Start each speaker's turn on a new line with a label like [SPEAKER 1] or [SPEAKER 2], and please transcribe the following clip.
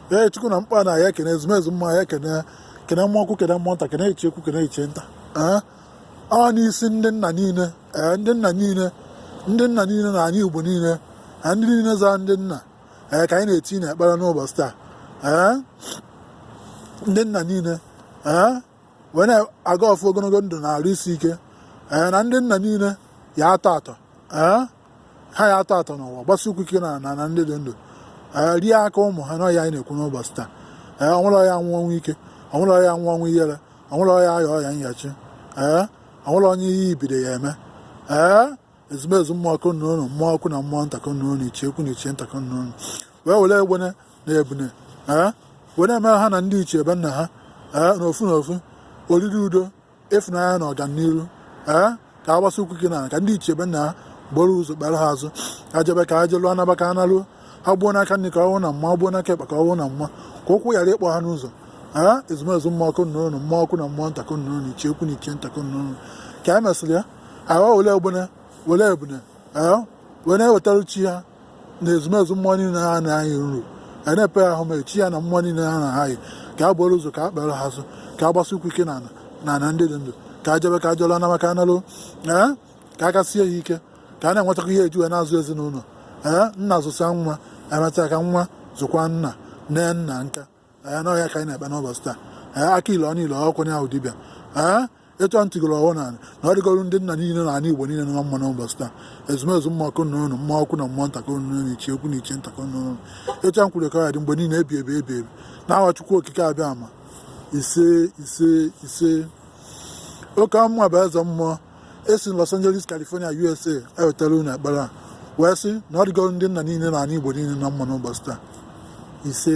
[SPEAKER 1] chukwu na mkpa na ya ekene ezumezu mma ya kene mmụọ ọkụ kene mmụọ nta kene iche ekwu kene iche nta ọ n'isi ndị nna niile ndị nna niile na anyị Igbo niile ndị niile za ndị nna ka anyị na-eti n'ekpere n'ụbọchị taa ndị nna niile wee na-aga ọfụ ogologo ndụ na-arụ isi ike na ndị nna niile ya atọ ha ya atọ n'ụwa gbasi ụkwụ ike na ndị dị ndụ rie aka ụmụ ha n'ọya anyị na-ekwu n'ụbọchị taa ọnwụrụ ọya nwụ ọnwụ ike ọnwụrụ ọya nwụ ọnwụ ihere ọnwụrụ ọya aya ọya nyachi ọnwụrụ onye ihe ibido ya eme ezumezu mmụọ ọkụ nnụnụ mmụọ ọkụ na mmụọ ntakọ nnụnụ iche ekwu na iche ntakọ nnụnụ wee were egbene na ebune were emere ha na ndị iche ebe nna ha n'ofu n'ofu oriri udo ịfụnanya na ọganiru ka a gbasa ụkwụ ike na ka ndị iche ebe nna ha gboro ụzọ kpere ha azụ ka jebe ka ha jelụọ anaba ka ha naruo ha gbuo n'aka nri ka ọ hụ na mma gbuo n'aka ekpe ka ọ hụ na mma ka ụkwụ ghara ịkpọ ha n'ụzọ ezumezu mmụọ ọkụ nnụnụ mmụọ ọkụ na mmụọ ntakọ nnụnụ iche ekwu na iche ntakọ nnụnụ ka a mesịrị ya were egbene were ebune wee na-ewetara chi ha na ezumezu mmụọ niile ha na-anyị nru na-epe ahụ ma chi ya na mmụọ niile ha na-ahaghị ka a gboro ụzọ ka a kpere ha azụ ka a gbasa ụkwụ ike na ndị dị ndụ ka a jebe ka a jọrọ anaba ka a narụ ka a kasie ya ike ka a na-enwetakwa ihe eji wee na-azụ ezinụlọ nna zụsa nwa emeta ka nwa zụkwa nna nne nna nka n'ọhịa ka anyị na-ekpe n'ụbọchị taa aka ile ọnụ ile ọkwanye ahụ dibịa etu a ntịgoro ọhụụ na ọ dịgoro ndị nna niile na ala Igbo niile nọ mma n'ụbọchị taa ezumezu mmụọ ọkụ nnụnụ mmụọ ọkụ na mmụọ ntakọ nnụnụ iche ekwu na iche ntakọ nnụnụ etu a nkwuru ka ya dị mgbe niile ebi n'aha Chukwu okike abịa ama ise oke mmụọ bụ eze mmụọ esi Los Angeles, California, USA ewetara unu ekpere a wee sị na ọ dịgoro ndị nna niile na ala Igbo niile nọ mma n'ụbọchị taa ise